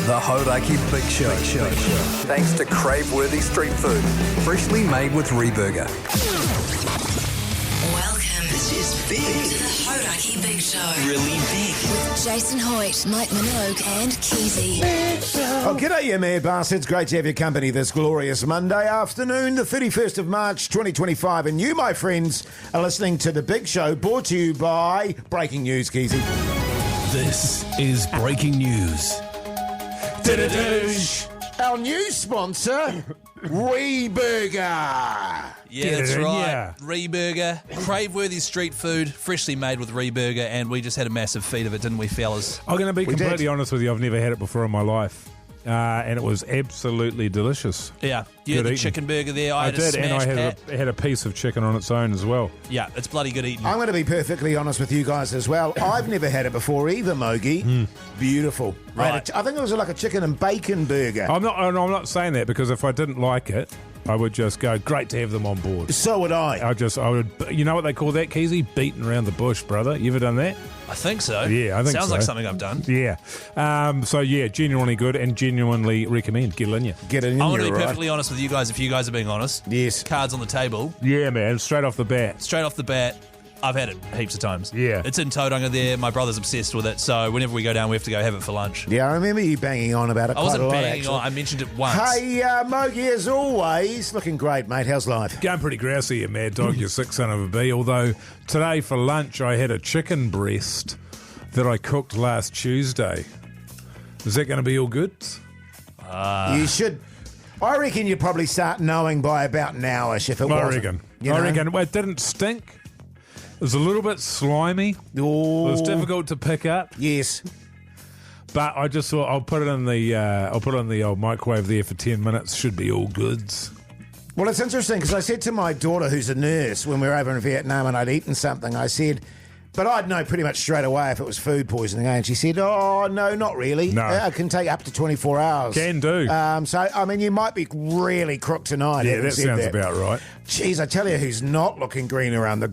The Hauraki Big Show. Thanks to crave-worthy street food, freshly made with REBURGER. Welcome. This is big. To the Hauraki Big Show. Really big. With Jason Hoyte, Minogue and Keyzie. Oh, g'day, you mad bastards. Great to have your company this glorious Monday afternoon, the 31st of March, 2025. And you, my friends, are listening to The Big Show, brought to you by Breaking News, Keyzie. This is Breaking News. Our new sponsor, REBURGER. Yeah, that's right. REBURGER, crave-worthy street food, freshly made with REBURGER, and we just had a massive feed of it, didn't we, fellas? I'm going to be completely honest with you. I've never had it before in my life. And it was absolutely delicious. Yeah, you had the chicken burger there. I did, and I had a piece of chicken on its own as well. Yeah, it's bloody good eating. I'm going to be perfectly honest with you guys as well. I've never had it before either, Mogey. Beautiful. Right. I think it was like a chicken and bacon burger. I'm not saying that because if I didn't like it, I would just go, great to have them on board. So would I. I would. You know what they call that, Keyzie? Beating around the bush, brother. You ever done that? I think so. Yeah, I think so. Sounds like something I've done. Yeah. So, yeah, genuinely good and genuinely recommend. Get it in you. Get it in you, I want to be perfectly honest with you guys, if you guys are being honest. Yes. Cards on the table. Yeah, man, straight off the bat. I've had it heaps of times. Yeah. It's in Tauranga there. My brother's obsessed with it. So whenever we go down, we have to go have it for lunch. Yeah, I remember you banging on about it I quite a wasn't lot, banging actually. on. I mentioned it once. Hey, Mogey, as always, looking great, mate. How's life? Going pretty grousey, you mad dog, you sick son of a bee. Although today for lunch I had a chicken breast that I cooked last Tuesday. Is that going to be all good? You should. I reckon you'd probably start knowing by about now-ish if it wasn't. I reckon. Well, it didn't stink. It was a little bit slimy. Oh. It was difficult to pick up. Yes. But I just thought I'll put it in the old microwave there for 10 minutes. Should be all goods. Well, it's interesting because I said to my daughter, who's a nurse, when we were over in Vietnam and I'd eaten something, I said, but I'd know pretty much straight away if it was food poisoning. And she said, oh, no, not really. No. It can take up to 24 hours. Can do. So, I mean, you might be really crook tonight. Yeah, that sounds about right. Jeez, I tell you who's not looking green around the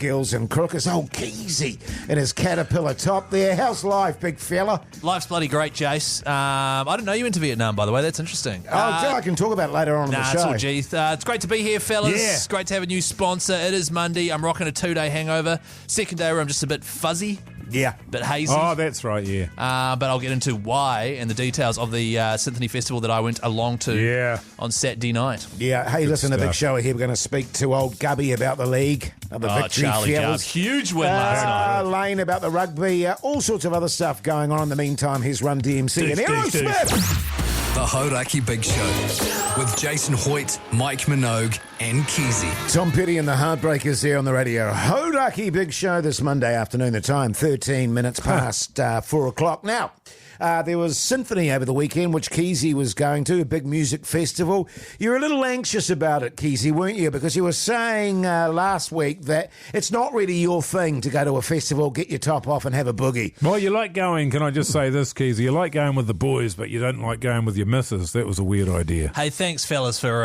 gills and crook is old Keyzie in his caterpillar top there. How's life, big fella? Life's bloody great, Jace. I didn't know you went to Vietnam, by the way. That's interesting. I can talk about it later on in the show. It's all G. It's great to be here, fellas. Yeah. It's great to have a new sponsor. It is Monday. I'm rocking a 2-day hangover. Second day where I'm just a bit fuzzy. Yeah. Bit hazy. Oh, that's right, yeah. But I'll get into why and the details of the Symphony Festival that I went along to on Saturday night. Yeah. Hey, listen, stuff. a big show here. We're going to speak to old Gubby about the league. The victory Charlie fellas. Gubb. Huge win last night. Lane about the rugby. All sorts of other stuff going on. In the meantime, here's Run DMC and Aerosmith. The Hauraki Big Show with Jason Hoyte, Mike Minogue and Keyzie. Tom Petty and the Heartbreakers there on the radio. Hauraki Big Show this Monday afternoon. The time, 13 minutes past 4 o'clock. Now, there was Symphony over the weekend, which Keyzie was going to, a big music festival. You were a little anxious about it, Keyzie, weren't you? Because you were saying last week that it's not really your thing to go to a festival, get your top off and have a boogie. Well, you like going, can I just say this, Keyzie? You like going with the boys, but you don't like going with your missus. That was a weird idea. Hey, thanks, fellas, for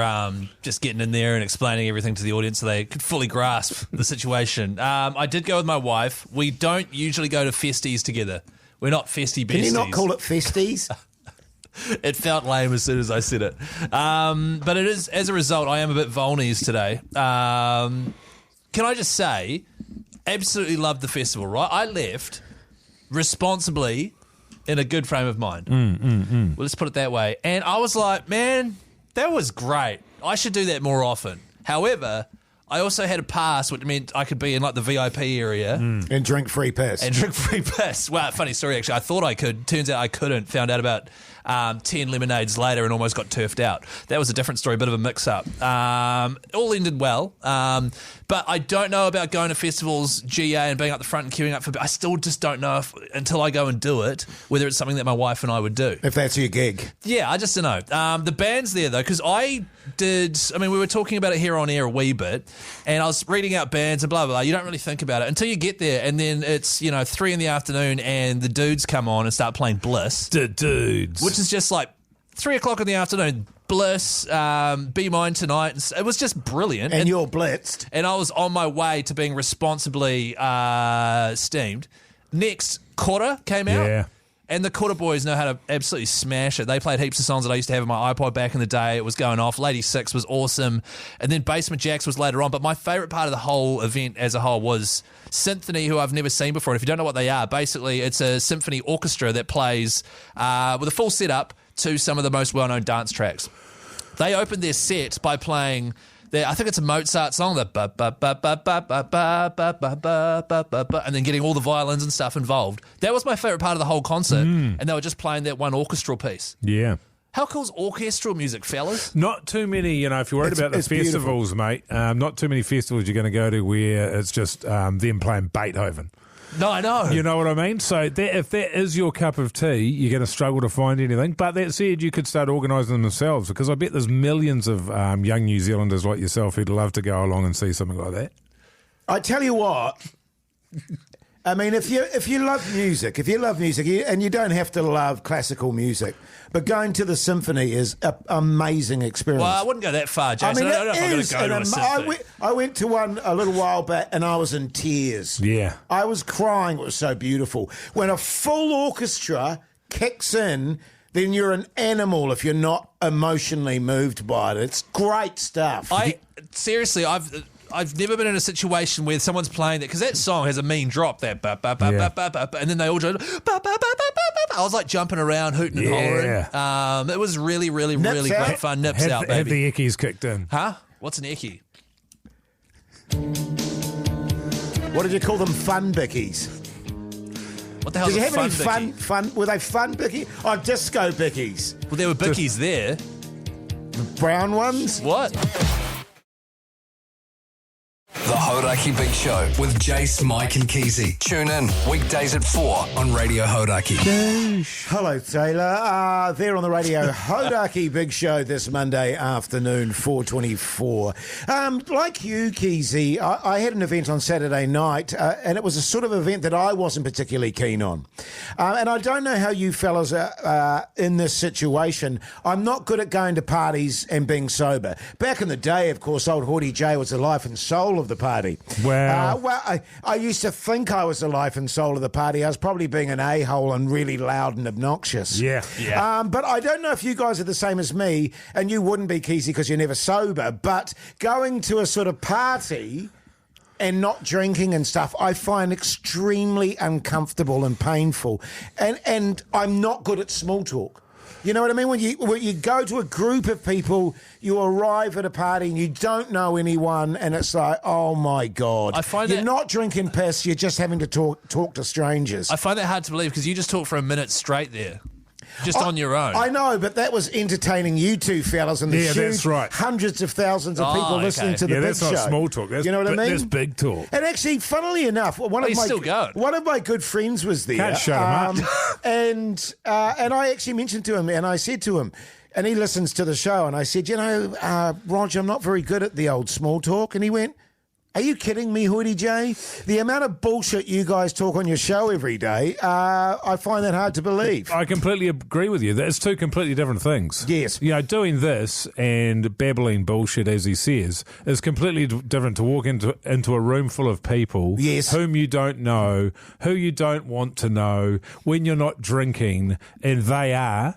just getting in there and explaining everything to the audience so they could fully grasp the situation. I did go with my wife. We don't usually go to festies together. We're not festie besties. Can you not call it festies? It felt lame as soon as I said it. But it is, as a result, I am a bit vulnies today. Can I just say, absolutely loved the festival, right? I left responsibly in a good frame of mind. Well, let's put it that way. And I was like, man, that was great. I should do that more often. However, I also had a pass, which meant I could be in like the VIP area. And drink free piss. Well, funny story, actually. I thought I could. Turns out I couldn't. Found out about 10 lemonades later and almost got turfed out. That was a different story, bit of a mix-up. All ended well. But I don't know about going to festivals, GA, and being up the front and queuing up for... I still just don't know until I go and do it, whether it's something that my wife and I would do. If that's your gig. Yeah, I just don't know. The band's there, though, because we were talking about it here on air a wee bit, and I was reading out bands and blah, blah, blah. You don't really think about it until you get there, and then it's, 3 in the afternoon, and the dudes come on and start playing Bliss. The dudes. Which is just like 3 o'clock in the afternoon. Bliss, Be Mine Tonight. It was just brilliant. And you're blitzed. And I was on my way to being responsibly steamed. Next, Quarter came out. Yeah. And the Quarter Boys know how to absolutely smash it. They played heaps of songs that I used to have on my iPod back in the day. It was going off. Lady Six was awesome. And then Basement Jacks was later on. But my favourite part of the whole event as a whole was Symphony, who I've never seen before. And if you don't know what they are, basically it's a symphony orchestra that plays with a full setup to some of the most well-known dance tracks. They opened their set by playing... I think it's a Mozart song, and then getting all the violins and stuff involved. That was my favourite part of the whole concert, and they were just playing that one orchestral piece. Yeah. How cool's orchestral music, fellas? Not too many, if you're worried about the festivals, beautiful. Mate, not too many festivals you're going to go to where it's just them playing Beethoven. No, I know. You know what I mean? So if that is your cup of tea, you're going to struggle to find anything. But that said, you could start organising them themselves, because I bet there's millions of young New Zealanders like yourself who'd love to go along and see something like that. I tell you what, I mean, if you love music, and you don't have to love classical music, but going to the symphony is an amazing experience. Well, I wouldn't go that far, Jason. I mean, I don't know if I'm going to go to a symphony. I went to one a little while back and I was in tears. Yeah. I was crying. It was so beautiful. When a full orchestra kicks in, then you're an animal if you're not emotionally moved by it. It's great stuff. Seriously, I've never been in a situation where someone's playing that, because that song has a mean drop, that and then they all join. I was like jumping around, hooting and hollering. It was really, really, really great fun. Nips out, baby. Have the ickies kicked in? Huh? What's an icky? What did you call them? Fun bickies. What the hell Did you is have a any fun bicky? fun? Were they fun bickies? Oh, disco bickies. Well, there were bickies there. Brown ones? What? The Hauraki Big Show with Jace, Mike and Keyzie. Tune in weekdays at 4 on Radio Hauraki. Hello, Taylor. There on the Radio Hauraki Big Show this Monday afternoon, 4:24. Like you, Keyzie, I had an event on Saturday night, and it was a sort of event that I wasn't particularly keen on. And I don't know how you fellas are in this situation. I'm not good at going to parties and being sober. Back in the day, of course, old Hoyte J was the life and soul of the party. Wow. I used to think I was the life and soul of the party. I was probably being an a-hole and really loud and obnoxious. Yeah. But I don't know if you guys are the same as me, and you wouldn't be, Keyzie, because you're never sober, but going to a sort of party and not drinking and stuff, I find extremely uncomfortable and painful. And I'm not good at small talk. You know what I mean? When you go to a group of people, you arrive at a party and you don't know anyone, and it's like, oh my God. I find you're not drinking piss, you're just having to talk to strangers. I find that hard to believe, because you just talked for a minute straight there. Just on your own. I know, but that was entertaining you two fellas and the huge that's right. hundreds of thousands of people listening to the big that's show. not small talk. That's, you know what I mean? That's big talk. And actually, funnily enough, one of my good friends was there. Can't shut him up. And I actually mentioned to him, and I said to him, and he listens to the show, and I said, Roger, I'm not very good at the old small talk. And he went, are you kidding me, Hoyte J? The amount of bullshit you guys talk on your show every day, I find that hard to believe. I completely agree with you. It's two completely different things. Yes. Doing this and babbling bullshit, as he says, is completely different to walk into a room full of people whom you don't know, who you don't want to know, when you're not drinking, and they are.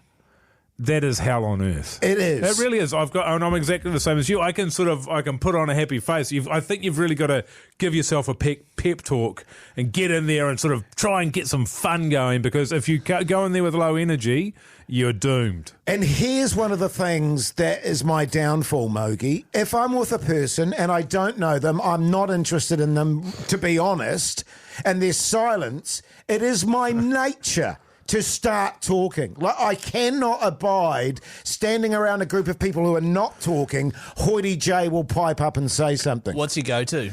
That is hell on earth. It is. It really is. And I'm exactly the same as you. I can put on a happy face. I think you've really got to give yourself a pep talk and get in there and sort of try and get some fun going, because if you go in there with low energy, you're doomed. And here's one of the things that is my downfall, Mogey. If I'm with a person and I don't know them, I'm not interested in them, to be honest, and there's silence, it is my nature to start talking. Like, I cannot abide standing around a group of people who are not talking. Hoyte J will pipe up and say something. What's your go-to?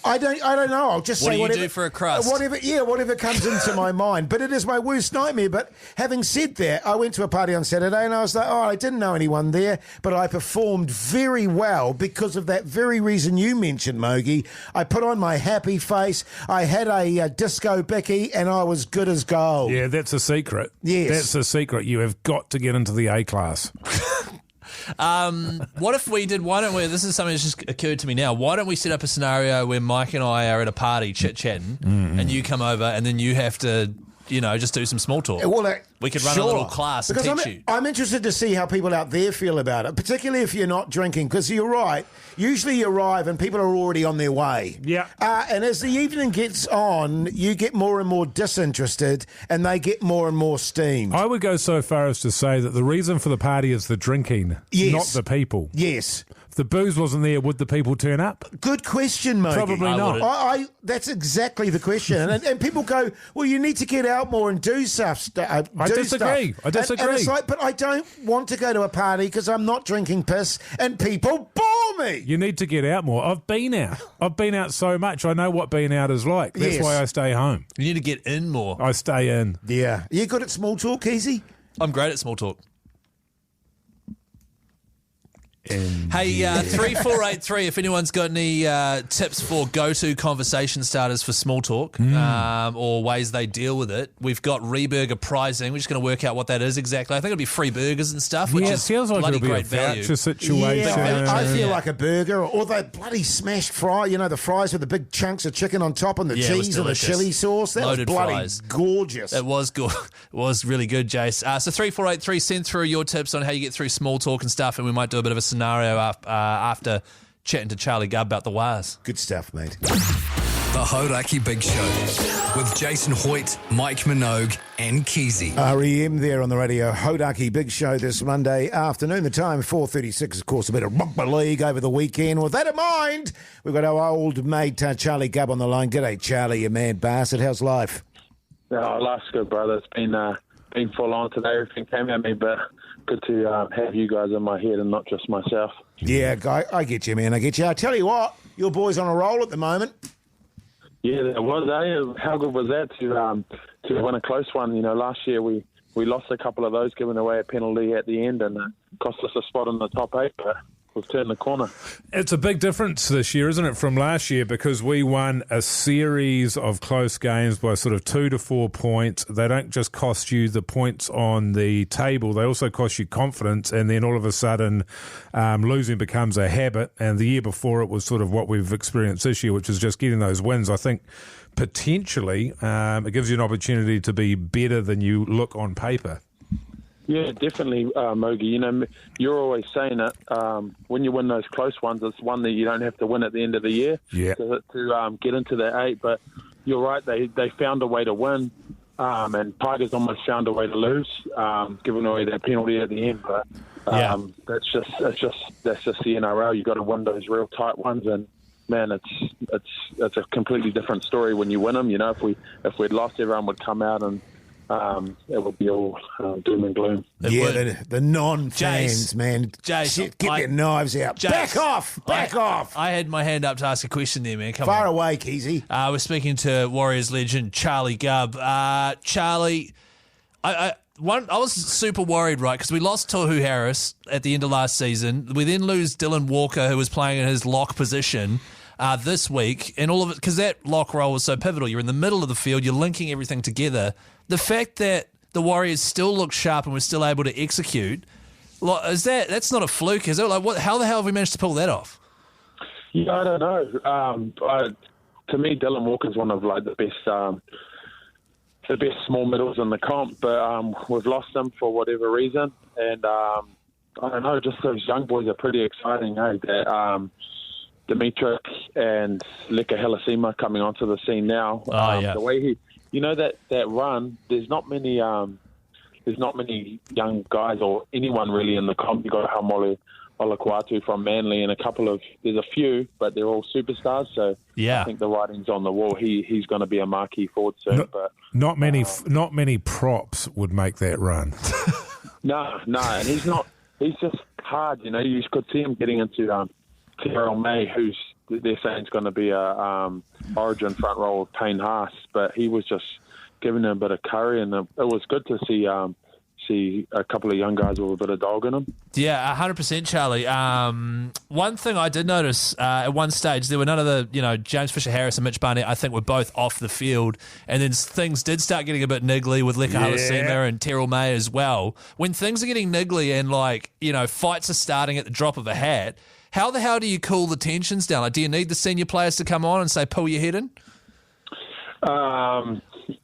I don't know. I'll just say what whatever. What do you do for a crust? Whatever comes into my mind. But it is my worst nightmare. But having said that, I went to a party on Saturday and I was like, I didn't know anyone there, but I performed very well because of that very reason you mentioned, Mogey. I put on my happy face. I had a disco bicky and I was good as gold. Yeah, that's a secret. Yes. That's a secret. You have got to get into the A class. What if we did, this is something that's just occurred to me now, why don't we set up a scenario where Mike and I are at a party chit-chatting and you come over and then you have to just do some small talk. Well, we could run a little class and teach you. I'm interested to see how people out there feel about it, particularly if you're not drinking, because you're right. Usually you arrive and people are already on their way. Yeah. And as the evening gets on, you get more and more disinterested and they get more and more steamed. I would go so far as to say that the reason for the party is the drinking, not the people. Yes. If the booze wasn't there, would the people turn up? Good question, Mogey. Probably not. That's exactly the question. And people go, well, you need to get out more and do stuff. I disagree. And it's like, but I don't want to go to a party because I'm not drinking piss and people bore me. You need to get out more. I've been out. I've been out so much. I know what being out is like. That's why I stay home. You need to get in more. I stay in. Yeah. You good at small talk, Keyzie? I'm great at small talk. Hey, 3483, if anyone's got any tips for go-to conversation starters for small talk or ways they deal with it, we've got REBURGER pricing. We're just going to work out what that is exactly. I think it'll be free burgers and stuff, which is feels like bloody it'll be great a value. voucher situation. Yeah, I feel like a burger or the bloody smashed fry, the fries with the big chunks of chicken on top and the cheese and the chili sauce. That Loaded was bloody fries. Gorgeous. It was good. It was really good, Jace. So 3483, send through your tips on how you get through small talk and stuff, and we might do a bit of a scenario after chatting to Charlie Gubb about the wires. Good stuff, mate. The Hauraki Big Show with Jason Hoyte, Mike Minogue and Keyzie. REM there on the Radio Hauraki Big Show this Monday afternoon. The time 4:36, of course, a bit of rugby league over the weekend. With that in mind, we've got our old mate Charlie Gubb on the line. G'day, Charlie, you mad bastard. How's life? Oh, life's good, brother. It's been full on today. Everything came at me, but good to have you guys in my head and not just myself. Yeah, I get you, man. I get you. I tell you what, your boy's on a roll at the moment. Yeah, that was, How good was that to win a close one? Last year we lost a couple of those, giving away a penalty at the end, and cost us a spot in the top 8, but we've turned the corner. It's a big difference this year, isn't it, from last year, because we won a series of close games by sort of 2 to 4 points. They don't just cost you the points on the table, they also cost you confidence, and then all of a sudden losing becomes a habit, and the year before it was sort of what we've experienced this year, which is just getting those wins. I think potentially it gives you an opportunity to be better than you look on paper. Yeah, definitely, Mogey. You're always saying it. When you win those close ones, it's one that you don't have to win at the end of the year to get into that 8. But you're right, they found a way to win, and Tigers almost found a way to lose, giving away that penalty at the end. But that's just the NRL. You've got to win those real tight ones, and man, it's a completely different story when you win them. If we'd lost, everyone would come out and it would be all doom and gloom. The non-fans, Jace, man. Jace, get their knives out. Jace, Back off. I had my hand up to ask a question there, man. Come Far on. away, Keyzie. We're speaking to Warriors legend Charlie Gubb. Charlie, I was super worried, right, because we lost Tohu Harris at the end of last season. We then lose Dylan Walker, who was playing in his lock position this week, and all of it, because that lock role was so pivotal. You're in the middle of the field, you're linking everything together. The fact that the Warriors still look sharp and we're still able to execute, that's not a fluke, is it? How the hell have we managed to pull that off? Yeah, I don't know. To me, Dylan Walker's one of the best small middles in the comp, but we've lost him for whatever reason, and I don't know. Just those young boys are pretty exciting, eh? That Dimitri and Leka Helasima coming onto the scene now. The way he. That run, there's not many young guys or anyone really in the comp. You got Haumole Olakwatu from Manly and there's a few, but they're all superstars. So I think the writing's on the wall. He's going to be a marquee forward soon. Not many props would make that run. No, and he's not. He's just hard. You could see him getting into Terrell May, who's they're saying is going to be a Origin front row of Payne Haas, but he was just giving him a bit of curry, and it was good to see a couple of young guys with a bit of dog in them. Yeah, 100%, Charlie. One thing I did notice at one stage, there were none of the, James Fisher-Harris and Mitch Barnett, I think, were both off the field, and then things did start getting a bit niggly with Leka Halasima and Terrell May as well. When things are getting niggly and, fights are starting at the drop of a hat, how the hell do you cool the tensions down? Do you need the senior players to come on and say, pull your head in?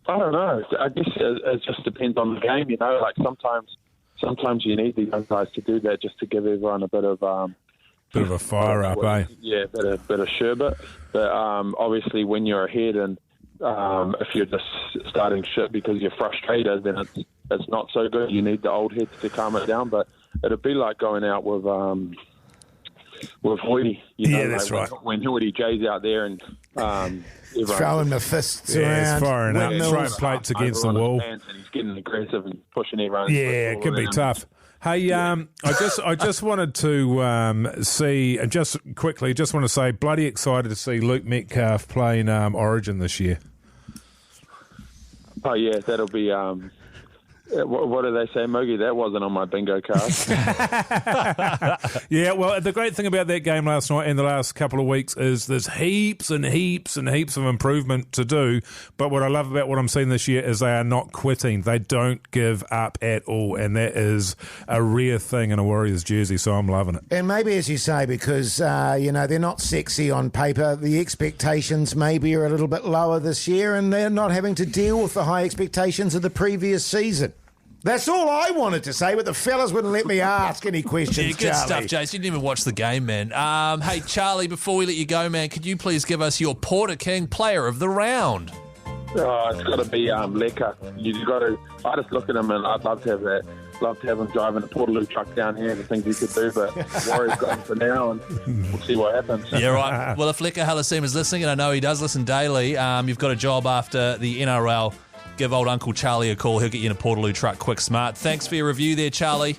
I don't know. I guess it just depends on the game, Like sometimes you need the young guys to do that just to give everyone a bit of a fire up, eh? Yeah, bit of sherbet. But obviously, when you're ahead and if you're just starting shit because you're frustrated, then it's not so good. You need the old heads to calm it down. But it'd be like going out with Hoyte. That's right. When Hoyte J's out there and throwing the fists around, it's firing up, throwing plates against the wall, and he's getting aggressive and pushing everyone. Yeah, it can be tough. Hey, I just wanted to see, and just quickly, just want to say, bloody excited to see Luke Metcalf playing Origin this year. Oh yeah, that'll be. What do they say, Mogey? That wasn't on my bingo card. Yeah, well, the great thing about that game last night and the last couple of weeks is there's heaps and heaps and heaps of improvement to do. But what I love about what I'm seeing this year is they are not quitting. They don't give up at all. And that is a rare thing in a Warriors jersey, so I'm loving it. And maybe, as you say, because, they're not sexy on paper, the expectations maybe are a little bit lower this year and they're not having to deal with the high expectations of the previous season. That's all I wanted to say, but the fellas wouldn't let me ask any questions, Yeah, good Charlie. stuff, Jason. You didn't even watch the game, man. Hey, Charlie, before we let you go, man, could you please give us your Porter King player of the round? Oh, it's got to be Lecker. You got to. I just look at him and I'd love to have that. Love to have him driving a Portaloo truck down here. The things he could do, but Warriors got him for now, and we'll see what happens. Yeah, right. Well, if Lecker Halassim is listening, and I know he does listen daily, you've got a job after the NRL. Give old Uncle Charlie a call. He'll get you in a Portaloo truck quick smart. Thanks for your review there, Charlie.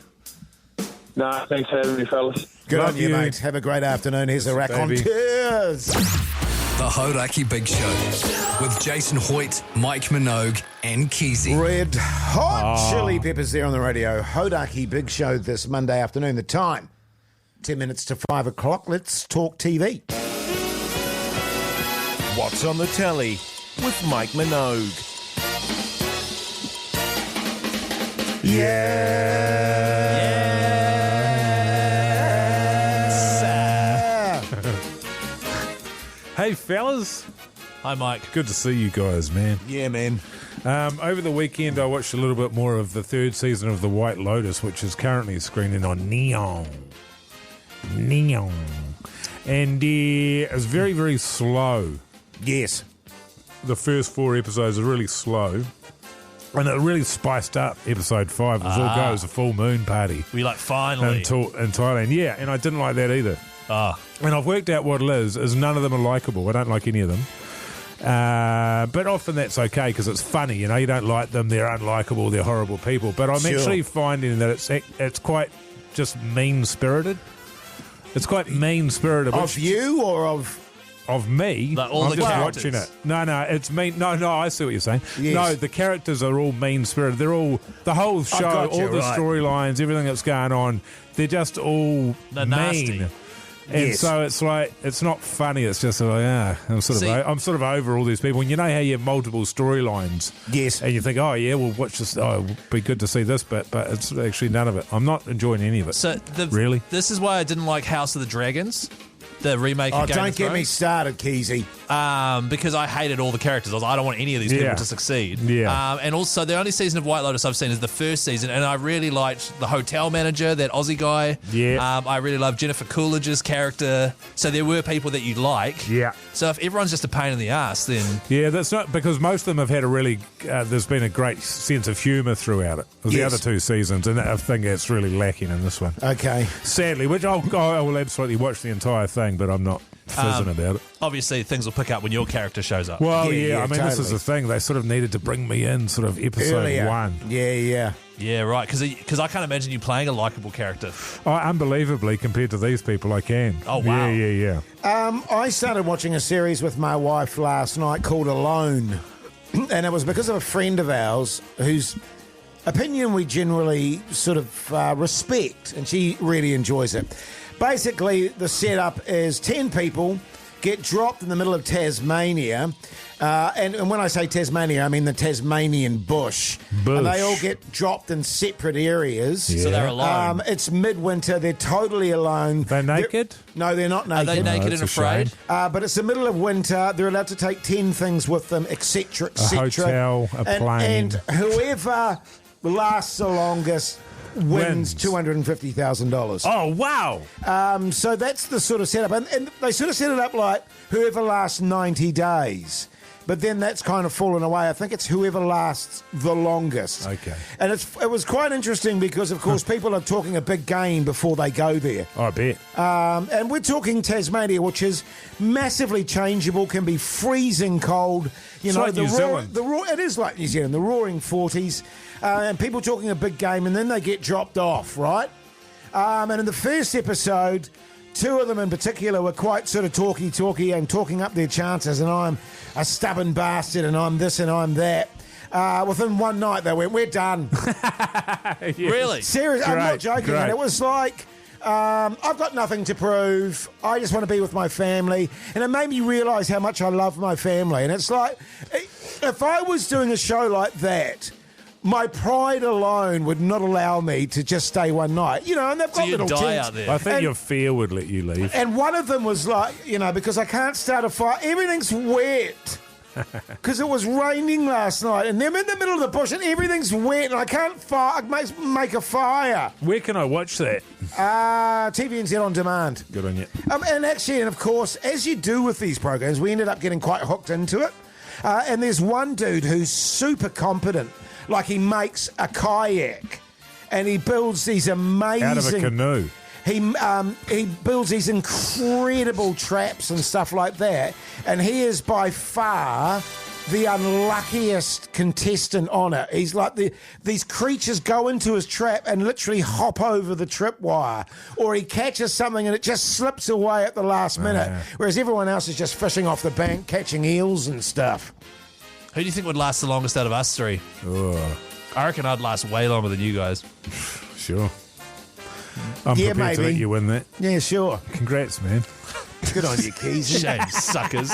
Nah, thanks for having me, fellas. Good on you, mate. Have a great afternoon. Here's the raconteurs. The Hauraki Big Show with Jason Hoyte, Mike Minogue and Keyzie. Red hot chili peppers there on the radio. Hauraki Big Show this Monday afternoon. The time, 10 minutes to 5 o'clock. Let's talk TV. What's on the telly with Mike Minogue? Hey, fellas. Hi, Mike. Good to see you guys, man. Yeah, man. Over the weekend, I watched a little bit more of the third season of The White Lotus, which is currently screening on Neon. And it was very, very slow. Yes. The first 4 episodes are really slow. And it really spiced up episode 5. It was all go. It was a full moon party. We like finally. In Thailand. Yeah, and I didn't like that either. And I've worked out what it is none of them are likeable. I don't like any of them. But often that's okay because it's funny, you don't like them, they're unlikable, they're horrible people. But I'm actually finding that it's quite just mean-spirited. It's quite mean-spirited. Of you or of me? Like all I'm the just characters. watching it. No, it's mean. No, I see what you're saying. Yes. No, the characters are all mean-spirited. They're all, the whole show, all the storylines, everything that's going on, they're just all They're mean. nasty. And so it's like, it's not funny. It's just like, I'm sort of over all these people. And you know how you have multiple storylines. Yes. And you think, oh yeah, well, watch this. Oh, it'll be good to see this bit, but it's actually none of it. I'm not enjoying any of it. So really, this is why I didn't like House of the Dragons, the remake of Game of Thrones. Don't get me started, Keyzie. Because I hated all the characters. I don't want any of these people to succeed. Yeah. And also, the only season of White Lotus I've seen is the first season, and I really liked the hotel manager, that Aussie guy. Yeah. I really loved Jennifer Coolidge's character. So there were people that you like. Yeah. So if everyone's just a pain in the ass, then... Yeah, that's not... Because most of them have had a really... there's been a great sense of humour throughout it. The other 2 seasons, and I think it's really lacking in this one. Okay. Sadly, which I will absolutely watch the entire thing, but I'm not fizzing about it. Obviously, things will pick up when your character shows up. Well, Yeah, I mean, totally. this is the thing. They sort of needed to bring me in sort of episode Earlier. 1. Yeah. Yeah, right. Because I can't imagine you playing a likeable character. Oh, unbelievably, compared to these people, I can. Oh, wow. Yeah. I started watching a series with my wife last night called Alone. And it was because of a friend of ours whose opinion we generally sort of respect, and she really enjoys it. Basically, the setup is 10 people get dropped in the middle of Tasmania. And when I say Tasmania, I mean the Tasmanian bush. And they all get dropped in separate areas. Yeah. So they're alone. It's midwinter. They're totally alone. They're naked? No, they're not naked. Are they naked and afraid? But it's the middle of winter. They're allowed to take 10 things with them, etc., etc. A hotel, a plane. And whoever lasts the longest wins $250,000. Oh, wow. So that's the sort of setup. And they sort of set it up like whoever lasts 90 days. But then that's kind of fallen away. I think it's whoever lasts the longest. Okay. And it was quite interesting because, of course, people are talking a big game before they go there. Oh, I bet. And we're talking Tasmania, which is massively changeable, can be freezing cold. It's like New Zealand. It is like New Zealand, the roaring 40s. And people talking a big game, and then they get dropped off, right? And in the first episode, two of them in particular were quite sort of talky and talking up their chances, and I'm a stubborn bastard, and I'm this and I'm that. Within one night, they went, we're done. Yes. Really? Seriously, I'm not joking. Great. And it was like, I've got nothing to prove. I just want to be with my family. And it made me realise how much I love my family. And it's like, if I was doing a show like that, my pride alone would not allow me to just stay one night. You know, and they've got you'd little die tents. out there. I think your fear would let you leave. And one of them was like, because I can't start a fire. Everything's wet. Because it was raining last night. And they're in the middle of the bush and everything's wet and I can't make a fire. Where can I watch that? TVNZ On Demand. Good on you. And actually, and of course, as you do with these programs, we ended up getting quite hooked into it. And there's one dude who's super competent. Like he makes a kayak and he builds these amazing... Out of a canoe. He builds these incredible traps and stuff like that. And he is by far the unluckiest contestant on it. He's like these creatures go into his trap and literally hop over the tripwire. Or he catches something and it just slips away at the last minute. Whereas everyone else is just fishing off the bank, catching eels and stuff. Who do you think would last the longest out of us three? I reckon I'd last way longer than you guys. Sure. I'm prepared to let you win that. Yeah, sure. Congrats, man. Good on you, Keyzie. Shame, suckers.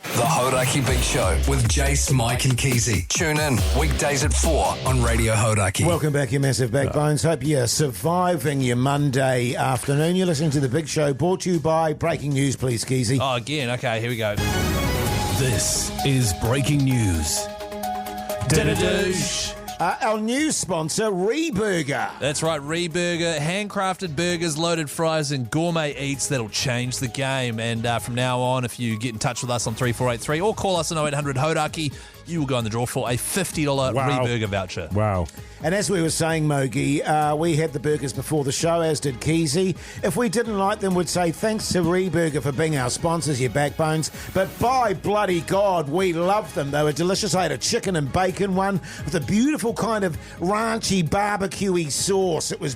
The Hauraki Big Show with Jace, Mike and Keyzie. Tune in weekdays at 4 on Radio Hauraki. Welcome back, you massive backbones. Hope you're surviving your Monday afternoon. You're listening to The Big Show, brought to you by Breaking News, please, Keyzie. Oh, again. Okay, here we go. This is breaking news. Da-da-doosh. Our new sponsor, REBURGER. That's right, REBURGER, handcrafted burgers, loaded fries, and gourmet eats that'll change the game. And from now on, if you get in touch with us on 3483 or call us on 0800 Hauraki, you will go in the draw for a $50 REBURGER voucher. Wow. And as we were saying, Mogey, we had the burgers before the show, as did Keyzie. If we didn't like them, we'd say thanks to REBURGER for being our sponsors, you backbones. But by bloody God, we loved them. They were delicious. I had a chicken and bacon one with a beautiful kind of ranchy, barbecue-y sauce. It was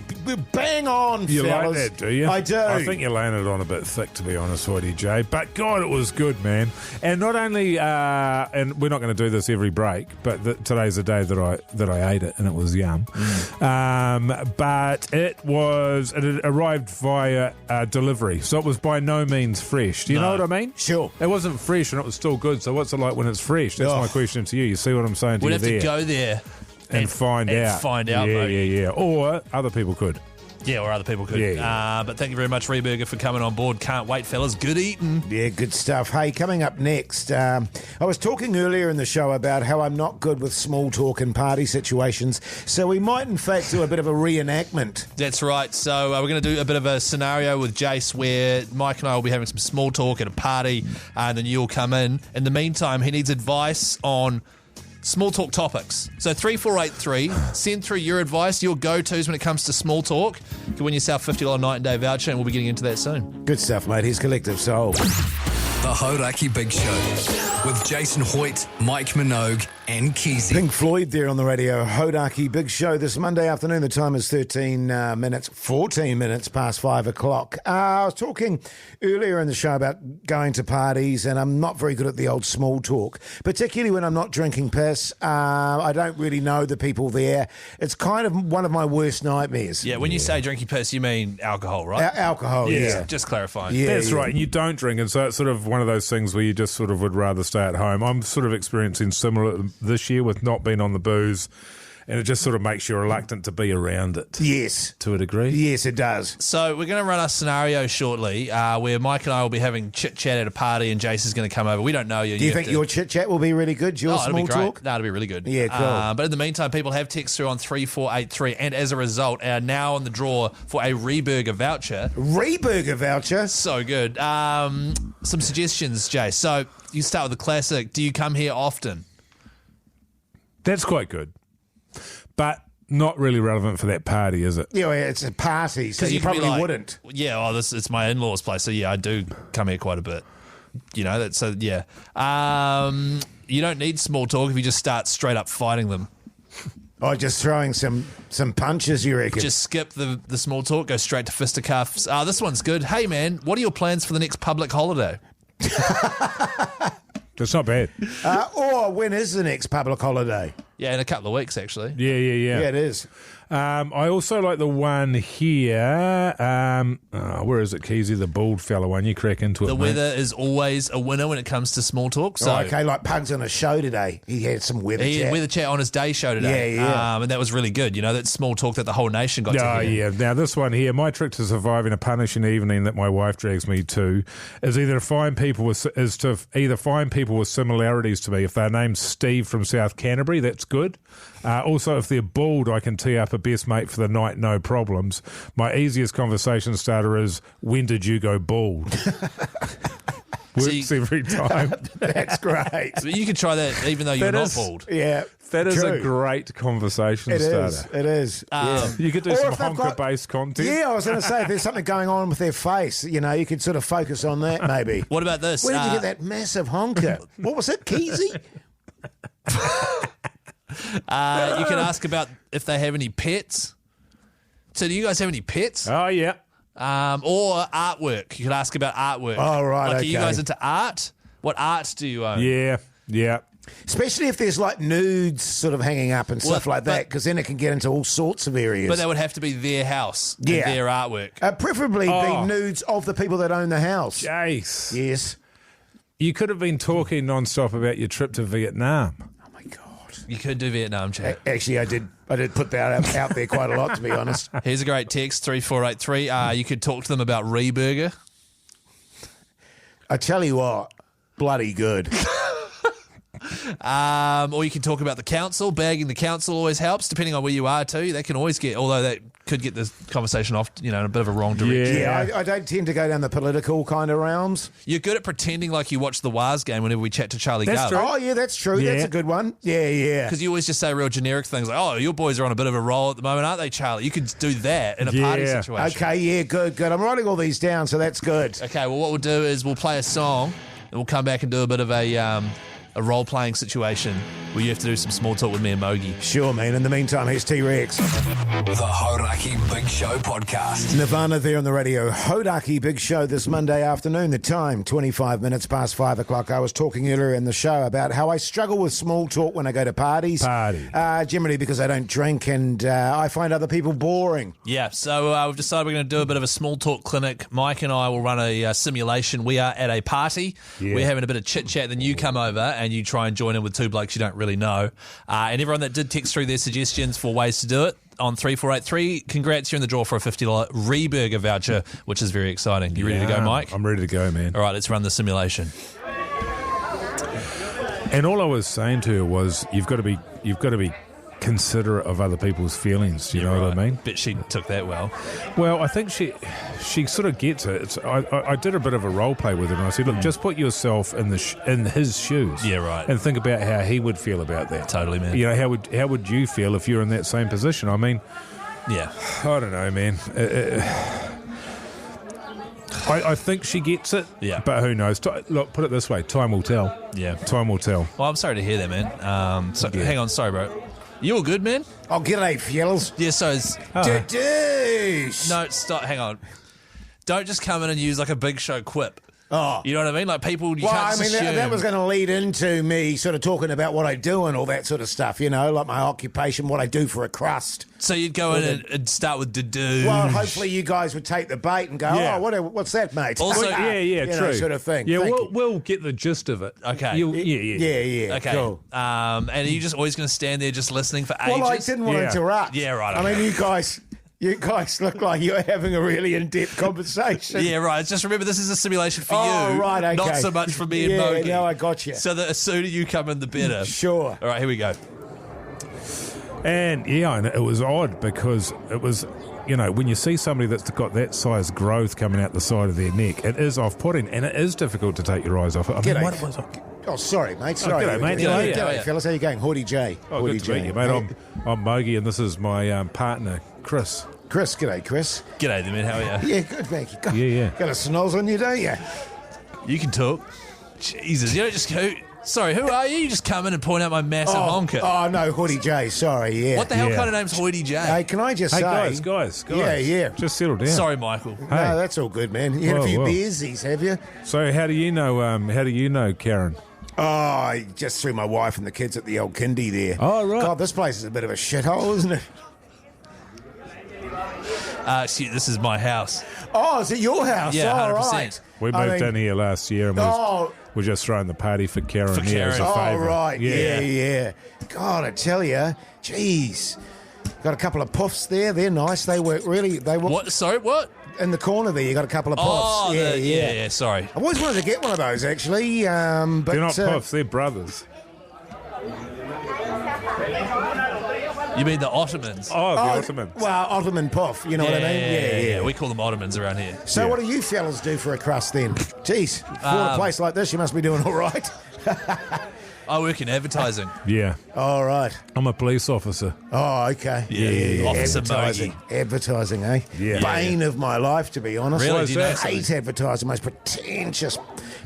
bang on, You fellas. like that, do you? I do. I think you landed on a bit thick, to be honest with you, Jay. But God, it was good, man. And not only, and we're not going to do this every break, but today's the day that I ate it, and it was yum. But it had arrived via delivery, so it was by no means fresh. Do you know what I mean? Sure. It wasn't fresh, and it was still good. So what's it like when it's fresh? That's my question to you. You see what I'm saying to We'd you have there? to go there and find out. Yeah. Or other people could. Yeah, or other people could. Yeah. But thank you very much, REBURGER, for coming on board. Can't wait, fellas. Good eating. Yeah, good stuff. Hey, coming up next, I was talking earlier in the show about how I'm not good with small talk and party situations, so we might in fact do a bit of a reenactment. That's right. So we're going to do a bit of a scenario with Jace where Mike and I will be having some small talk at a party, and then you'll come in. In the meantime, he needs advice on small talk topics. So 3483, send through your advice, your go-tos when it comes to small talk. You can win yourself $50 night and day voucher, and we'll be getting into that soon. Good stuff, mate. He's Collective Soul. The Hauraki Big Show with Jason Hoyte, Mike Minogue and Keyzie. Pink Floyd there on the Radio Hauraki Big Show this Monday afternoon. The time is 14 minutes past 5 o'clock. I was talking earlier in the show about going to parties, and I'm not very good at the old small talk, particularly when I'm not drinking piss. I don't really know the people there. It's kind of one of my worst nightmares. Yeah, when you say drinking piss, you mean alcohol, right? Alcohol, yeah. Just clarifying. Yeah, That's right. And you don't drink, and so it's sort of one of those things where you just sort of would rather stay at home. I'm sort of experiencing similar this year with not being on the booze, and it just sort of makes you reluctant to be around it. Yes. To a degree. Yes, it does. So we're going to run a scenario shortly where Mike and I will be having chit-chat at a party and Jason's going to come over. We don't know you. Do you think your chit-chat will be really good, your it'll small be great. talk? No, it'll be really good. Yeah, cool. But in the meantime, people have text through on 3483 and as a result are now on the draw for a REBURGER voucher. REBURGER voucher? So good. Some suggestions, Jay. So you start with the classic. Do you come here often? That's quite good. But not really relevant for that party, is it? Yeah, well, it's a party, so you can be probably like, wouldn't. Yeah, it's my in-laws' place, so yeah, I do come here quite a bit. You know, that's so yeah. You don't need small talk if you just start straight up fighting them. Oh, just throwing some punches, you reckon? Just skip the small talk, go straight to fisticuffs. This one's good. Hey, man, what are your plans for the next public holiday? That's not bad. Or when is the next public holiday? Yeah, in a couple of weeks, actually. Yeah. Yeah, it is. I also like the one here. Where is it, Keyzie? The bald fella one. You crack into it. The weather is always a winner when it comes to small talk. So okay, like Pug's on a show today. He had some weather he chat. had weather chat on his day show today. Yeah. And that was really good. You know, that small talk that the whole nation got to hear. Oh, yeah. Now, this one here, my trick to surviving a punishing evening that my wife drags me to is to find people with similarities to me. If they're named Steve from South Canterbury, that's good. Also, if they're bald, I can tee up a best mate for the night, no problems. My easiest conversation starter is, when did you go bald? Works every time. That's great. So you could try that even though you're not bald. Yeah. That is true. a great conversation starter. It is. Yeah. You could do Or some if they've honker-based content. Yeah, I was going to say, if there's something going on with their face, you know, you could sort of focus on that maybe. What about this? Where did you get that massive honker? What was it, Keyzie? You can ask about if they have any pets. So do you guys have any pets? Oh, yeah. Or artwork. You could ask about artwork. Oh, right, Like, okay. are you guys into art? What art do you own? Yeah. Especially if there's like nudes sort of hanging up and stuff like that, because then it can get into all sorts of areas. But that would have to be their house and Yeah. their artwork. Preferably be nudes of the people that own the house. Jace. Yes. You could have been talking non-stop about your trip to Vietnam. Oh, my God. You could do Vietnam chat. Actually, I did put that out there quite a lot, to be honest. Here's a great text, 3483. You could talk to them about REBURGER. I tell you what, bloody good. Or you can talk about the council. Bagging the council always helps, depending on where you are too. They can always get, although that could get this conversation off, in a bit of a wrong direction. Yeah, I don't tend to go down the political kind of realms. You're good at pretending like you watch the Waz game whenever we chat to Charlie That's Gov. true. Oh, yeah, that's true. Yeah. That's a good one. Yeah. Because you always just say real generic things like, oh, your boys are on a bit of a roll at the moment, aren't they, Charlie? You could do that in a party situation. Okay, yeah, good. I'm writing all these down, so that's good. Okay, well, what we'll do is we'll play a song and we'll come back and do a bit of a role-playing situation where you have to do some small talk with me and Mogey. Sure, man. In the meantime, here's T-Rex. The Hauraki Big Show podcast. Nirvana there on the Radio Hauraki Big Show this Monday afternoon. The time, 25 minutes past 5 o'clock. I was talking earlier in the show about how I struggle with small talk when I go to parties. Generally because I don't drink and I find other people boring. Yeah, so we've decided we're going to do a bit of a small talk clinic. Mike and I will run a simulation. We are at a party. Yeah. We're having a bit of chit-chat. Then you come over and you try and join in with two blokes you don't really know. And everyone that did text through their suggestions for ways to do it on 3483, congrats, you're in the draw for a $50 REBURGER voucher, which is very exciting. You ready to go, Mike? I'm ready to go, man. All right, let's run the simulation. And all I was saying to her was, you've got to be considerate of other people's feelings. You know what I mean? Bet she took that well. Well, I think she sort of gets it. I did a bit of a role play with her, and I said, look, just put yourself in his shoes. Yeah, right. And think about how he would feel about that. Totally, man. You know, how would you feel if you're in that same position? I mean, yeah. I don't know, man. I think she gets it. Yeah. But who knows? Look, put it this way: time will tell. Yeah. Time will tell. Well, I'm sorry to hear that, man. Hang on, sorry, bro. You all good, man? Oh, g'day, fellas. Yeah, so it's... Deuce. No, stop. Hang on. Don't just come in and use like a big show quip. Oh. You know what I mean? Like people, you Well, can't I mean, just assume. that was going to lead into me sort of talking about what I do and all that sort of stuff, you know, like my occupation, what I do for a crust. So you'd go in and start with do. Well, hopefully you guys would take the bait and go, Yeah. what's that, mate? Also- You know, true. sort of thing. Yeah, Thank you. we'll get the gist of it. Okay. Yeah, Okay. cool. And are you just always going to stand there just listening for ages? Well, I didn't want to Yeah. interrupt. Yeah, right, I okay. mean, you guys look like you're having a really in-depth conversation. Yeah, right. Just remember, this is a simulation for Oh, you. right, okay. Not so much for me and Yeah, Mogey. no, I got you. So that the sooner you come in, the better. Sure. All right, here we go. And and it was odd because it was, when you see somebody that's got that size growth coming out the side of their neck, it is off-putting and it is difficult to take your eyes off it. I mean, G'day. what was it? Oh, sorry, mate. Sorry. g'day, mate. G'day, Yeah, yeah. fellas. How you going? Hoyte J. Oh, Hoyte good to meet you, mate. I'm Mogey and this is my partner, Chris. Chris. G'day, Chris. G'day there, man. How are you? Yeah, good, thank you. Got, Yeah. Got a snoz on you, don't you? You can talk. Jesus, you don't just go... Sorry, who are you? You just come in and point out my massive honker. Oh, no, Hoyte J. Sorry, yeah. What the hell Yeah. kind of name's Hoyte J? Hey, can I just Hey, say... guys. Yeah. Just settle down. Sorry, Michael. No, that's all good, man. You had a few beersies, have you? So how do you know Karen? Oh, just threw my wife and the kids at the old kindy there. Oh, right. God, this place is a bit of a shithole, isn't it? Shit, this is my house. Oh, is it your house? Yeah, All 100%. right. We moved in here last year and we're just throwing the party for Karen here as a Karen. favour. Oh, right. Yeah. God, I tell you. Jeez. Got a couple of puffs there. They're nice. They work really... What? Sorry, what? In the corner there, you got a couple of puffs. Oh, yeah, sorry. I've always wanted to get one of those, actually. But They're not puffs, they're brothers. You mean the Ottomans? Oh, the Ottomans. Well, Ottoman puff, you know what I mean? Yeah. We call them Ottomans around here. So what do you fellas do for a crust then? Jeez, for a place like this, you must be doing all right. I work in advertising. Yeah. All right. I'm a police officer. Oh, okay. Yeah. Officer Advertising. Mogey. Advertising, eh? Yeah. Bane of my life, to be honest. Really? Why is Do you know that? I hate advertising, most pretentious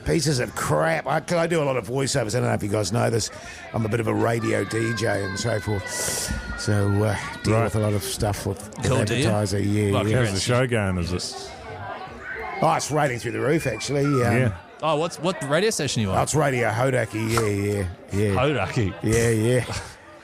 pieces of crap. I do a lot of voiceovers. I don't know if you guys know this. I'm a bit of a radio DJ and so forth. So deal with a lot of stuff with Cool, do you? advertising. Yeah, Like, yeah. How's the show going, is it? Oh, it's rating through the roof, actually. Yeah. Oh, what radio station you Oh, on? it's Radio Hauraki. Yeah. Hauraki. Yeah.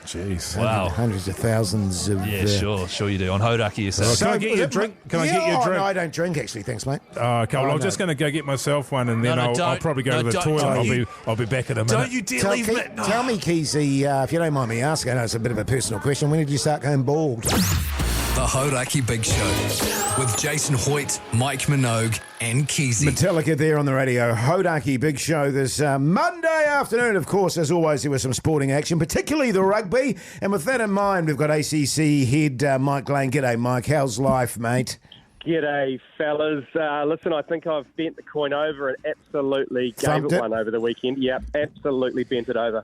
Jeez. Wow. Hundreds of thousands of... Yeah, sure you do. On Hauraki yourself. Can I get you a drink? Can I get you a drink? No, I don't drink, actually. Thanks, mate. Oh, okay. Well, Oh, I'm no. just going to go get myself one, and then No, I'll don't. probably go No, to the don't. toilet. Don't I'll be back in a minute. Don't you dare leave me. Tell me, Keyzie, if you don't mind me asking, I know it's a bit of a personal question, when did you start going bald? The Hauraki Big Show with Jason Hoyte, Mike Minogue, and Keyzie. Metallica there on the Radio Hauraki Big Show this Monday afternoon. Of course, as always, there was some sporting action, particularly the rugby. And with that in mind, we've got ACC head Mike Lane. G'day, Mike. How's life, mate? G'day, fellas. Listen, I think I've bent the coin over and absolutely gave Thumped it it? one over the weekend. Yep, absolutely bent it over.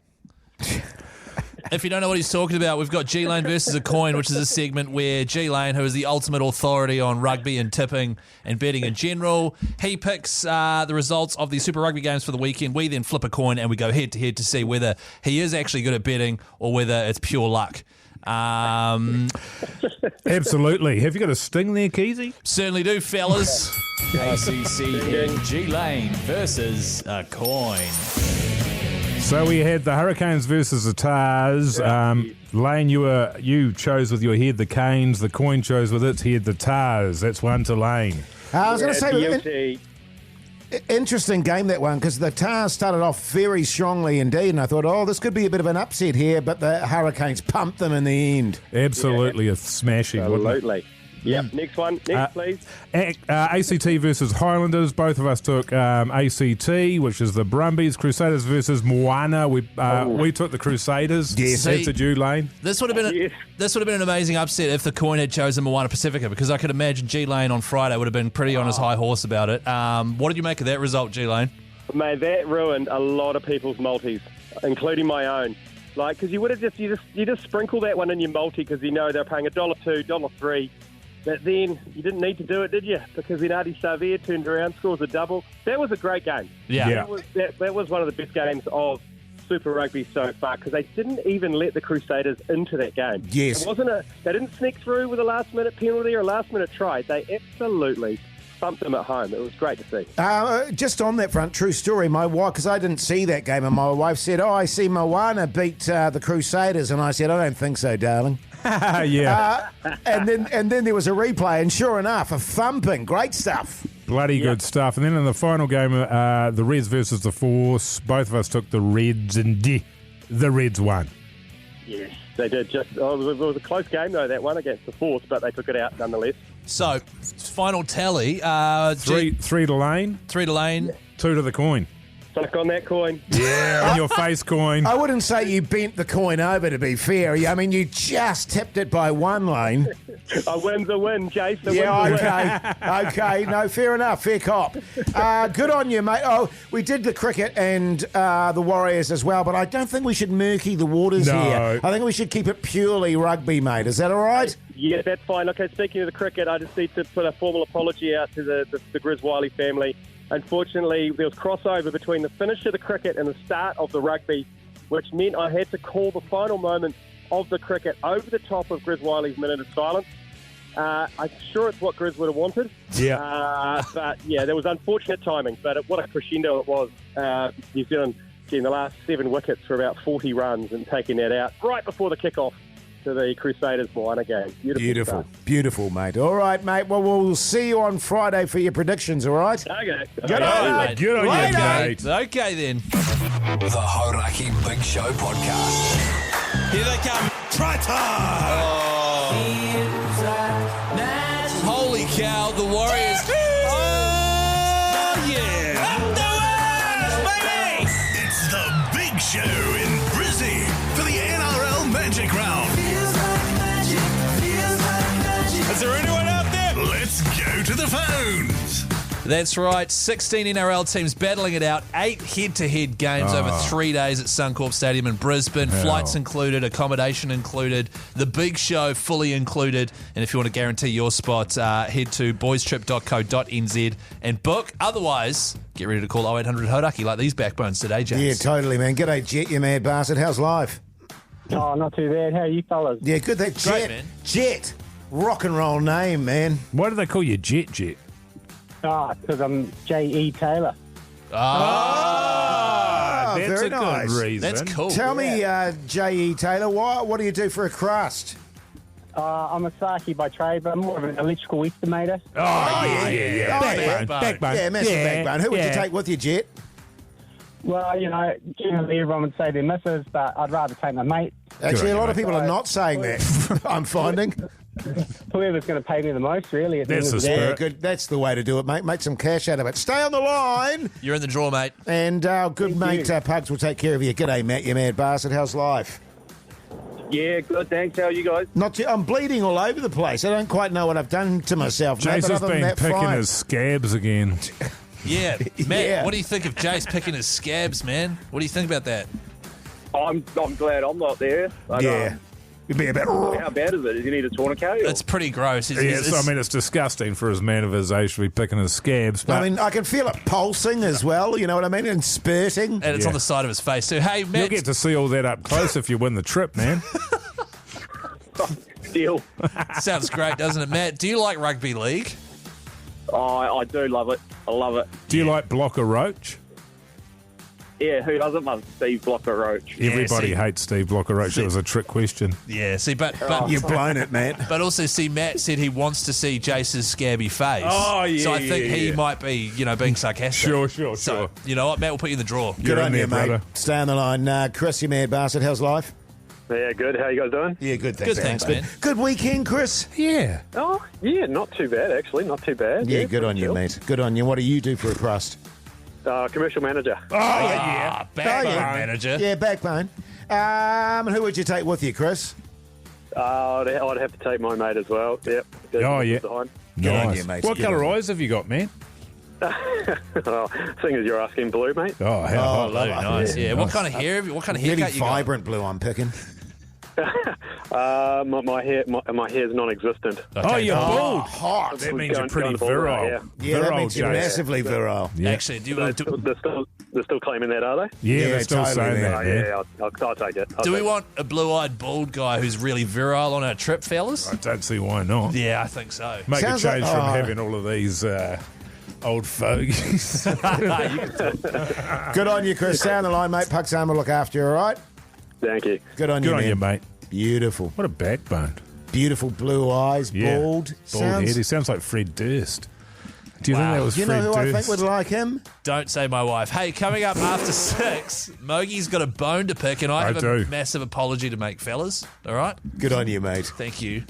If you don't know what he's talking about, we've got G Lane versus a coin, which is a segment where G Lane, who is the ultimate authority on rugby and tipping and betting in general, he picks the results of the Super Rugby games for the weekend. We then flip a coin and we go head to head to see whether he is actually good at betting or whether it's pure luck. Absolutely. Have you got a sting there, Keyzie? Certainly do, fellas. ACC head G Lane versus a coin. So we had the Hurricanes versus the Tars. Lane, you chose with your head the Canes. The coin chose with its head the Tars. That's one to Lane. I was going to say, DLT. interesting game, that one, because the Tars started off very strongly indeed, and I thought, this could be a bit of an upset here, but the Hurricanes pumped them in the end. Absolutely a smashing. wasn't it? Absolutely. Yep, next one. Next, please. ACT versus Highlanders. Both of us took ACT, which is the Brumbies. Crusaders versus Moana. We took the Crusaders. Yes. That's a due, Lane. This would have been an amazing upset if the coin had chosen Moana Pacifica, because I could imagine G Lane on Friday would have been pretty on his high horse about it. What did you make of that result, G Lane? Mate, that ruined a lot of people's multis, including my own. Like, because you would have you just sprinkle that one in your multi because you know they're paying $1.02, $1.03. But then you didn't need to do it, did you? Because then Adi Xavier turned around, scores a double. That was a great game. Yeah. That was one of the best games of Super Rugby so far because they didn't even let the Crusaders into that game. Yes. They didn't sneak through with a last-minute penalty or a last-minute try. They absolutely thumped them at home. It was great to see. Just on that front, true story, my wife, because I didn't see that game, and my wife said, I see Moana beat the Crusaders, and I said, I don't think so, darling. Yeah. And then there was a replay, and sure enough, a thumping. Great stuff. Bloody good stuff. And then in the final game, the Reds versus the Force, both of us took the Reds, and the Reds won. Yes, they did. It was a close game, though, that one against the Force, but they took it out nonetheless. So, final tally. Three to Lane. 3 to Lane. 2 to the coin. Suck on that coin. Yeah, on your face coin. I wouldn't say you bent the coin over, to be fair. I mean, you just tipped it by 1 lane. A win's a win, Jason. Okay. No, fair enough. Fair cop. Good on you, mate. Oh, we did the cricket and the Warriors as well, but I don't think we should murky the waters here. I think we should keep it purely rugby, mate. Is that all right? Yeah, that's fine. Okay, speaking of the cricket, I just need to put a formal apology out to the BRISSYYY family. Unfortunately, there was crossover between the finish of the cricket and the start of the rugby, which meant I had to call the final moments of the cricket over the top of BRISSYYY's minute of silence. I'm sure it's what Grizz would have wanted. Yeah. But, yeah, there was unfortunate timing. But what a crescendo it was. New Zealand getting the last 7 wickets for about 40 runs and taking that out right before the kickoff to the Crusaders Moana game. Beautiful, mate. All right, mate. Well, we'll see you on Friday for your predictions, all right? Okay. Good on you, Good on you, mate. Okay, then. The Hauraki Big Show podcast. Here they come. Try time! Holy cow, the Warriors. Oh, yeah. It's the Big Show in Brizzy for the NRL Magic Round. Is there anyone out there? Let's go to the phones. That's right. 16 NRL teams battling it out. 8 head-to-head games over 3 days at Suncorp Stadium in Brisbane. Flights included, accommodation included, the Big Show fully included. And if you want to guarantee your spot, head to boystrip.co.nz and book. Otherwise, get ready to call 0800 Hauraki like these backbones today, James. Yeah, totally, man. G'day, Jet, you mad bastard. How's life? Oh, not too bad. How are you fellas? Yeah, good. That Jet. Great, man. Jet. Rock and roll name, man. Why do they call you Jet? Because I'm J.E. Taylor. That's very a nice. good reason. That's cool. Tell me, J.E. Taylor, what do you do for a crust? I'm a Saki by trade, but I'm more of an electrical estimator. Yeah. Backbone. Yeah, massive backbone. Who would you take with you, Jet? Well, generally everyone would say their missus, but I'd rather take my mate. Actually, a lot of people are not saying that, I'm finding. Whoever's going to pay me the most, really. At the That's end of the the day. spirit. Yeah, good. That's the way to do it, mate. Make some cash out of it. Stay on the line. You're in the draw, mate. And our good mate, Pugs, will take care of you. G'day, Matt, you mad bastard. How's life? Yeah, good. Thanks. How are you guys? I'm bleeding all over the place. I don't quite know what I've done to myself, mate. Jason's but other than been that, picking fine. his scabs again. Yeah. Matt, Yeah. what do you think of Jace picking his scabs, man? What do you think about that? I'm glad I'm not there. Yeah. You'd be a bit... How bad is it? Does he need a tourniquet? It's pretty gross. It's disgusting for his man of his age to be picking his scabs. But I mean, I can feel it pulsing as well, you know what I mean? And spurting. And it's on the side of his face, too. Hey, Matt. you'll get to see all that up close if you win the trip, man. Deal. Sounds great, doesn't it, Matt? Do you like rugby league? Oh, I do love it. I love it. Do you like Blocker Roach? Yeah, who doesn't love Steve Blocker Roach? Everybody hates Steve Blocker Roach. It was a trick question. Yeah, see, but You've blown it, Matt. But also, see, Matt said he wants to see Jace's scabby face. Oh, yeah, So I think yeah, he yeah. might be, being sarcastic. Sure. So, you know what? Matt will put you in the draw. Good on you, mate. brother. Stay on the line. Chris, you mad bastard. How's life? Yeah, good. How you guys doing? Yeah, good. Thanks. Good, thanks, man. Good weekend, Chris? Yeah. Oh, yeah, not too bad, actually. Not too bad. Yeah, good on you, mate. Good on you. What do you do for a crust? Commercial manager. Backbone manager. Yeah, backbone. Who would you take with you, Chris? I'd have to take my mate as well. Yep. Oh, yeah. Behind. Good on Nice. you, mate. What Good colour on you. eyes have you got, man? Seeing as you're asking blue, mate. Oh, how hot. Very nice. Yeah. What kind of hair? What kind of haircut Really you got? vibrant blue I'm picking. My hair's non-existent. Okay. Oh, you're bald. Hot. That means you're pretty going bald, virile. yeah. Yeah, that Virile, means you're Jason. massively virile. Yeah. Actually, They're still claiming that, are they? Yeah, they're they're still totally saying there. that. Oh, Yeah. yeah, I'll take it. do we want a blue-eyed bald guy who's really virile on our trip, fellas? I don't see why not. Yeah, I think so. Make Sounds a change like- from oh. having all of these old fogies. Good on you, Chris. Stay on the line, mate. Puck's home will look after you, all right? Thank you. Good on Good you, on man. you, mate. Beautiful. What a backbone. Beautiful blue eyes, Yeah. bald. Bald head. He sounds like Fred Durst. Do you think that was You Fred know who Durst? I think would like him? Don't say my wife. Hey, coming up after 6, Mogey's got a bone to pick, and I have a massive apology to make, fellas. All right? Good on you, mate. Thank you.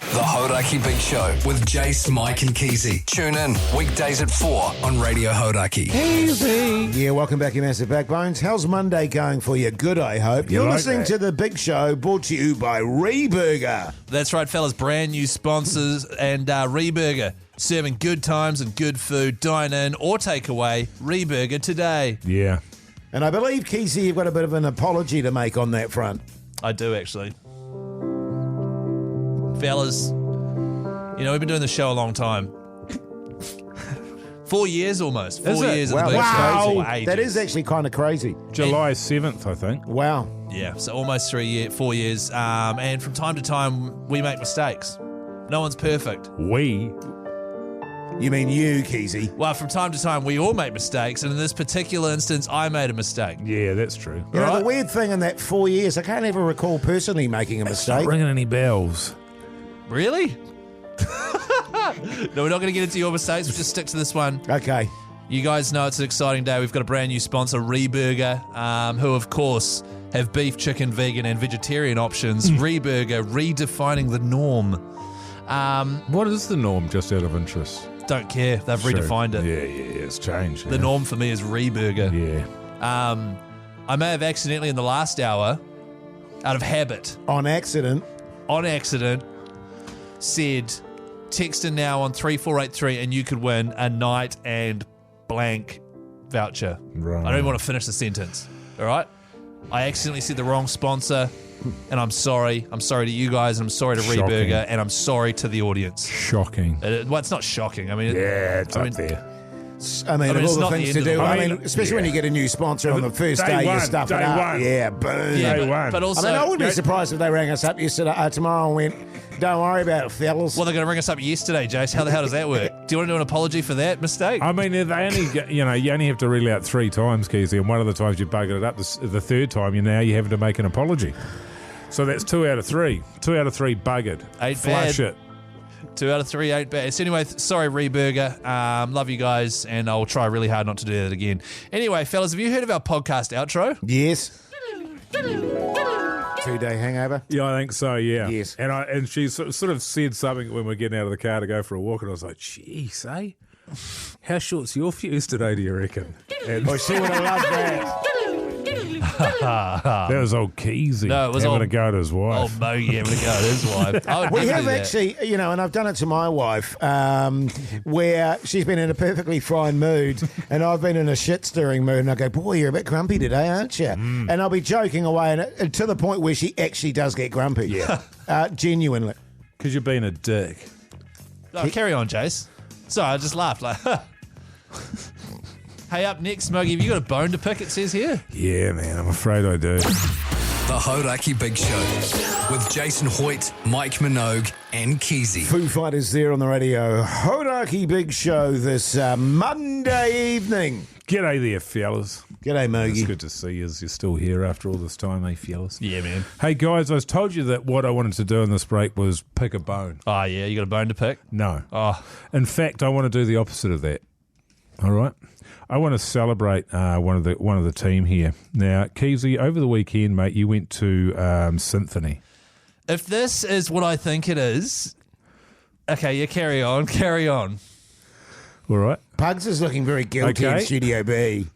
The Hauraki Big Show with Jace, Mike and Keyzie. Tune in weekdays at 4 on Radio Hauraki. Easy. Yeah, welcome back, you massive backbones. How's Monday going for you? Good, I hope. You're like listening that. to The Big Show, brought to you by REBURGER. That's right, fellas. Brand new sponsors and REBURGER. Serving good times and good food. Dine in or take away. REBURGER today. Yeah. And I believe, Keyzie, you've got a bit of an apology to make on that front. I do, actually. Fellas, you know, we've been doing the show a long time. 4 years almost. 4 Is it? years Wow, of the Big that's Show. crazy. For ages. That is actually kind of crazy. July 7th, I think. Wow. Yeah, so almost 4 years. And from time to time, we make mistakes. No one's perfect. We. You mean you, Keyzie? Well, from time to time, we all make mistakes. And in this particular instance, I made a mistake. Yeah, that's true. You know, Right. the weird thing in that 4 years, I can't ever recall personally making a It's not mistake. ringing any bells. Really? No, we're not going to get into your mistakes. We'll just stick to this one. Okay. You guys know it's an exciting day. We've got a brand new sponsor, REBURGER, who, of course, have beef, chicken, vegan, and vegetarian options. REBURGER, redefining the norm. What is the norm, just out of interest? Don't care. They've redefined it. Yeah, it's changed. The norm for me is REBURGER. Yeah. I may have accidentally in the last hour, out of habit, On accident. said, text in now on 3483 and you could win a night and blank voucher. Right. I don't even want to finish the sentence. All right? I accidentally said the wrong sponsor, and I'm sorry. I'm sorry to you guys, and I'm sorry to Shocking. REBURGER, and I'm sorry to the audience. Shocking. Well, it's not shocking. I mean, Yeah, it's I up mean, there. I mean, I mean, of it's all the not the things end to of the do. world. I mean, especially when you get a new sponsor on the first day, you one, stuff it day up. one. Yeah, boom. Yeah, Day one. but I also, mean, I wouldn't be you know, surprised if they rang us up yesterday, tomorrow and went, don't worry about it, fellas. well, they're going to ring us up yesterday, Jace. How the hell does that work? Do you want to do an apology for that mistake? I mean, they only get, you only have to reel out 3 times, Keyzie, and one of the times you buggered it up, the third time, you're having to make an apology. So that's 2 out of 3. 2 out of 3 buggered. Ain't Flush bad. it. 2 out of 3 ain't bad. So anyway, sorry, REBURGER. Love you guys, and I'll try really hard not to do that again. Anyway, fellas, have you heard of our podcast outro? Yes. 2-day hangover. Yeah, I think so, yeah. Yes. And she sort of said something when we're getting out of the car to go for a walk, and I was like, jeez, eh? How short's your fuse today, do you reckon? And Oh, she would have loved that. that was old Keyzie No, it was having old- a go at his wife. Oh, Mogey having a go at his wife. I would We never have do that. actually, and I've done it to my wife, where she's been in a perfectly fine mood, and I've been in a shit-stirring mood, and I go, boy, you're a bit grumpy today, aren't you? And I'll be joking away, and to the point where she actually does get grumpy. Yeah. Genuinely. Because you've been a dick. Oh, carry on, Jace. Sorry, I just laughed. Like, hey, up next, Mogey, have you got a bone to pick, it says here? Yeah, man, I'm afraid I do. The Hauraki Big Show with Jason Hoyte, Mike Minogue and Keyzie. Foo Fighters there on the radio. Hauraki Big Show this Monday evening. G'day there, fellas. G'day, Mogey. It's good to see you. You're still here after all this time, eh, fellas? Yeah, man. Hey, guys, I told you that what I wanted to do in this break was pick a bone. Oh, yeah, you got a bone to pick? No. Oh, In fact, I want to do the opposite of that. All right? I want to celebrate one of the team here. Now, Keyzie, over the weekend, mate, you went to Symphony. if this is what I think it is, okay, yeah, carry on. All right? Pugs is looking very guilty in Okay. Studio B.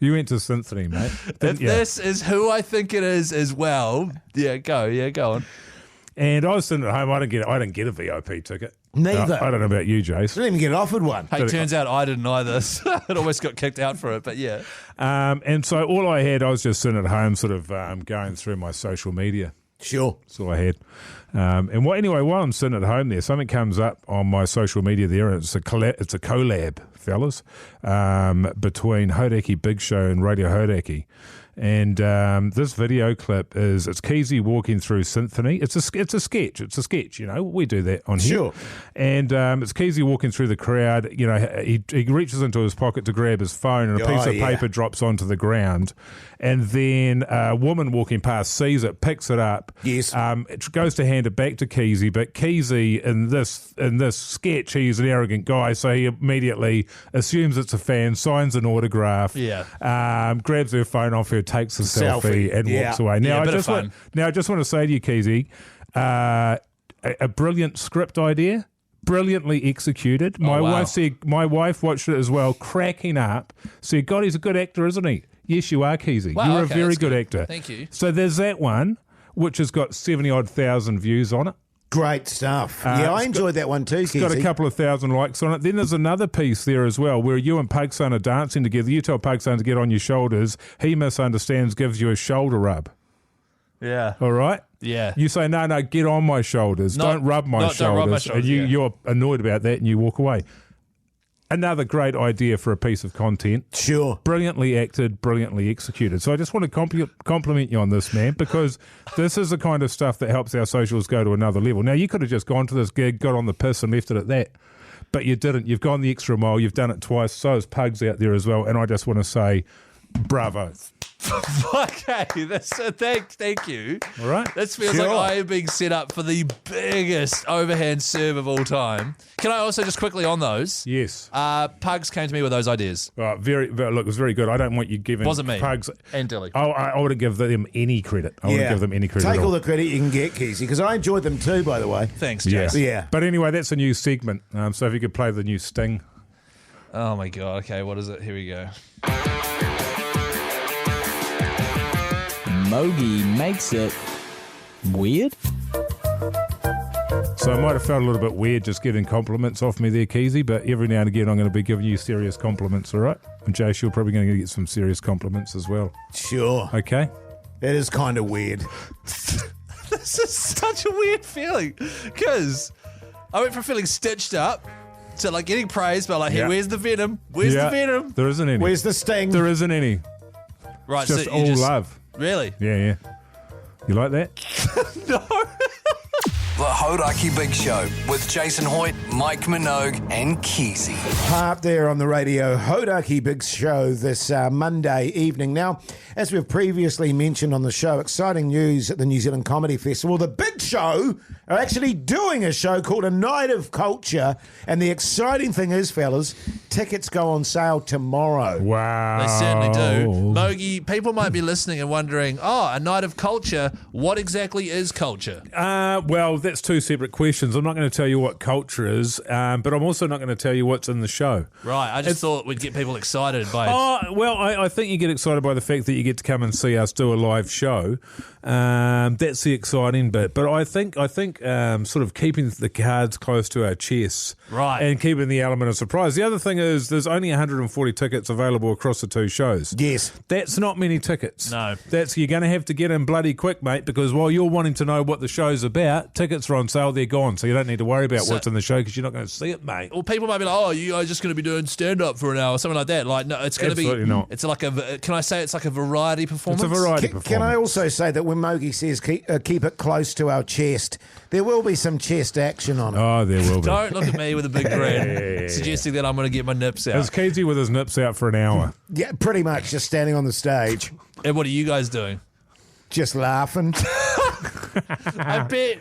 You went to Symphony, mate. If didn't you? this is who I think it is as well, go on. And I was sitting at home. I didn't get a VIP ticket. Neither. I don't know about you, Jace. Didn't even get offered one. Hey, turns out I didn't either. It almost got kicked out for it, but yeah. And so all I was just sitting at home sort of going through my social media. Sure. That's all I had. And while I'm sitting at home there, something comes up on my social media there, and it's a collab, fellas, between Hauraki Big Show and Radio Hauraki. And this video clip it's Keyzie walking through Symphony. It's a sketch. It's a sketch. We do that on here. Sure. And it's Keyzie walking through the crowd. He reaches into his pocket to grab his phone, and a piece of paper drops onto the ground. And then a woman walking past sees it, picks it up. Yes. It goes to hand it back to Keyzie, but Keyzie in this sketch, he's an arrogant guy, so he immediately assumes it's a fan, signs an autograph. Yeah. Grabs her phone off her, takes a selfie and walks away. Now, I just want to say to you, Keyzie, a brilliant script idea, brilliantly executed. My wife watched it as well, cracking up. Said, God, he's a good actor, isn't he? Yes, you are, Keyzie. Wow, You're a very good actor. Thank you. So there's that one, which has got 70,000 views on it. Great stuff. I enjoyed that one too, Keyzie. It's got a couple of thousand likes on it. Then there's another piece there as well where you and Pugson are dancing together. You tell Pugson to get on your shoulders. He misunderstands, gives you a shoulder rub. Yeah. All right? Yeah. You say, no, get on my shoulders. Don't rub my shoulders. Don't rub my shoulders. And you're annoyed about that and you walk away. Another great idea for a piece of content. Sure. Brilliantly acted, brilliantly executed. So I just want to compliment you on this, man, because this is the kind of stuff that helps our socials go to another level. Now, you could have just gone to this gig, got on the piss and left it at that, but you didn't. You've gone the extra mile. You've done it twice. So is Pugs out there as well. And I just want to say, bravo. Okay, thank you. All right. This feels like I am being set up for the biggest overhand serve of all time. Can I also just quickly on those? Yes. Pugs came to me with those ideas. Look, it was very good. I don't want you giving Wasn't me. Pugs And Telly. I would have given them any credit. Take all the credit you can get, Keyzie, because I enjoyed them too, by the way. Thanks, Jason. Yeah. But anyway, that's a new segment. So if you could play the new sting. Oh my God. Okay, what is it? Here we go. Mogey makes it weird. So I might have felt a little bit weird just getting compliments off me there, Keyzie, but every now and again I'm going to be giving you serious compliments, all right? And Jace, you're probably going to get some serious compliments as well. Sure. Okay? It is kind of weird. This is such a weird feeling because I went from feeling stitched up to like getting praised, but like, hey, where's the venom? Where's the venom? There isn't any. Where's the sting? There isn't any. Right, It's just so all love. Really? Yeah. You like that? No. The Hauraki Big Show with Jason Hoyte, Mike Minogue, and Keyzie. Up there on the Radio Hauraki Big Show this Monday evening. Now, as we've previously mentioned on the show, exciting news at the New Zealand Comedy Festival. The Big Show are actually doing a show called A Night of Culture. And the exciting thing is, fellas, tickets go on sale tomorrow. Wow. They certainly do. Mogey, people might be listening and wondering, A Night of Culture, what exactly is culture? Well, that's two separate questions. I'm not going to tell you what culture is, but I'm also not going to tell you what's in the show. Right, I just thought we'd get people excited by I think you get excited by the fact that you get to come and see us do a live show. That's the exciting bit. But I think sort of keeping the cards close to our chests, right, and keeping the element of surprise. The other thing is there's only 140 tickets available across the two shows. Yes. That's not many tickets. No. You're going to have to get in bloody quick, mate, because while you're wanting to know what the show's about, tickets are on sale, they're gone, so you don't need to worry about what's in the show because you're not going to see it, mate. Well, people might be like, you guys just going to be doing stand-up for an hour or something like that. Like, no, it's going to be... Absolutely not. It's like can I say it's like a variety performance? It's a variety performance. Can I also say that when Mogey says keep it close to our chest, there will be some chest action on it. Oh, there will be. Don't look at me with a big grin, suggesting that I'm going to get my nips out. It's Keyzie with his nips out for an hour. Yeah, pretty much, just standing on the stage. And what are you guys doing? Just laughing. I bet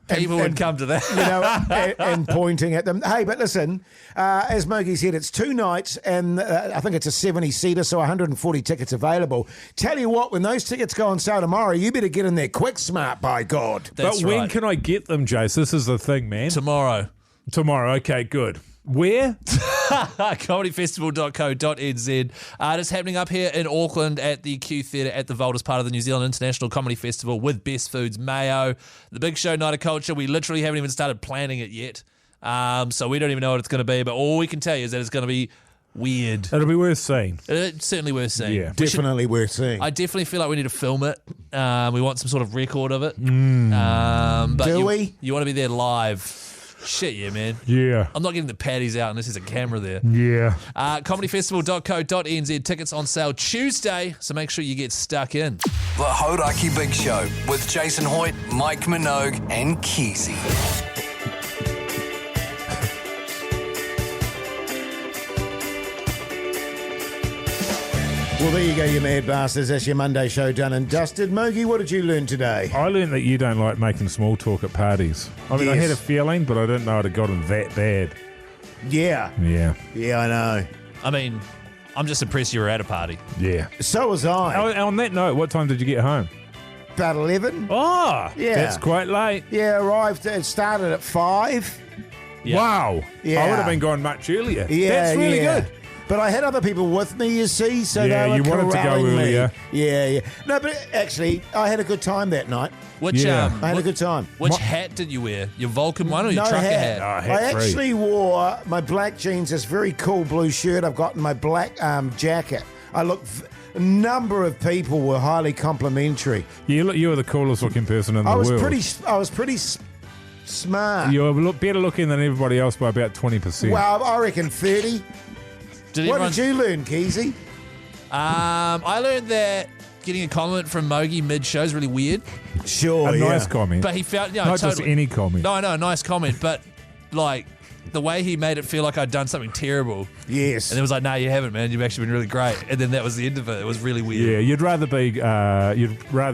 people would come to that. And pointing at them. Hey, but listen, as Mogey said, it's 2 nights and I think it's a 70-seater, so 140 tickets available. Tell you what, when those tickets go on sale tomorrow, you better get in there quick, smart, by God. That's but when right. can I get them, Jace? This is the thing, man. Tomorrow. Okay, good. Where? comedyfestival.co.nz. It's happening up here in Auckland at the Q Theatre at the Vault as part of the New Zealand International Comedy Festival with Best Foods Mayo. The Big Show Night of Culture. We literally haven't even started planning it yet. So we don't even know what it's going to be, but all we can tell you is that it's going to be weird. It'll be worth seeing. It's certainly worth seeing. Yeah. Definitely worth seeing. I definitely feel like we need to film it. We want some sort of record of it. But Do we? You want to be there live. Shit, yeah, man. Yeah. I'm not getting the patties out unless there's a camera there. Yeah. Comedyfestival.co.nz. Tickets on sale Tuesday, so make sure you get stuck in. The Hauraki Big Show with Jason Hoyte, Mike Minogue, and Keyzie. Well, there you go, you mad bastards. That's your Monday show done and dusted. Mogey, what did you learn today? I learned that you don't like making small talk at parties. I mean, I had a feeling, but I didn't know it had gotten that bad. Yeah. Yeah. Yeah, I know. I mean, I'm just impressed you were at a party. Yeah. So was I. On that note, what time did you get home? About 11. Oh, yeah. That's quite late. Yeah, arrived. It started at 5. Yeah. Wow. Yeah. I would have been gone much earlier. Yeah, That's really yeah. good. But I had other people with me, you see, so Yeah, they were you wanted to go corralling me. earlier. Yeah. No, but actually, I had a good time that night. Which Yeah. I had a good time. Which hat did you wear? Your Vulcan one or your No trucker hat. hat? hat I free. actually wore my black jeans, this very cool blue shirt I've got, and my black jacket. A number of people were highly complimentary. You were the coolest looking person in the I was world. pretty smart. You were better looking than everybody else by about 20%. Well, I reckon 30. What did you learn, Keyzie? I learned that getting a compliment from Mogey mid-show is really weird. Sure, a nice comment. But he felt... Not just any comment. No, a nice comment, but like... The way he made it feel like I'd done something terrible. Yes. And it was like, no, you haven't, man. You've actually been really great. And then that was the end of it. It was really weird. Yeah, you'd rather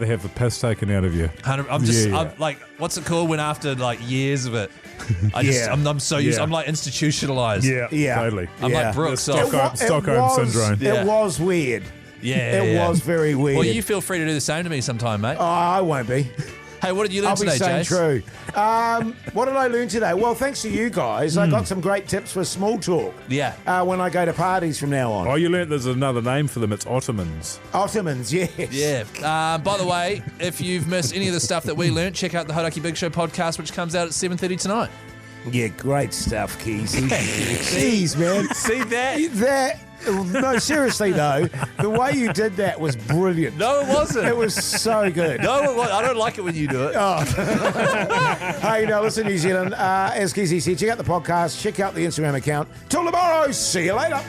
have the piss taken out of you. I'm like, what's it called when after like years of it? I'm so used. Yeah. I'm like institutionalized. Yeah, totally. I'm like Brooks. Stockholm syndrome. It was weird. Yeah, it was very weird. Well, you feel free to do the same to me sometime, mate. Oh, I won't be. Hey, what did you learn today, Jace? I'll be saying true. What did I learn today? Well, thanks to you guys, I got some great tips for small talk. Yeah. When I go to parties from now on. Oh, you learnt there's another name for them. It's Ottomans. Ottomans, yes. Yeah. By the way, if you've missed any of the stuff that we learnt, check out the Hauraki Big Show podcast, which comes out at 7:30 tonight. Yeah, great stuff, Keyzie. Jeez, man. See that? No, seriously though, the way you did that was brilliant. No, it wasn't. It was so good. No, it wasn't. I don't like it when you do it. Oh. Hey, now listen, New Zealand. As Keyzie said, check out the podcast, check out the Instagram account. Till tomorrow, see you later.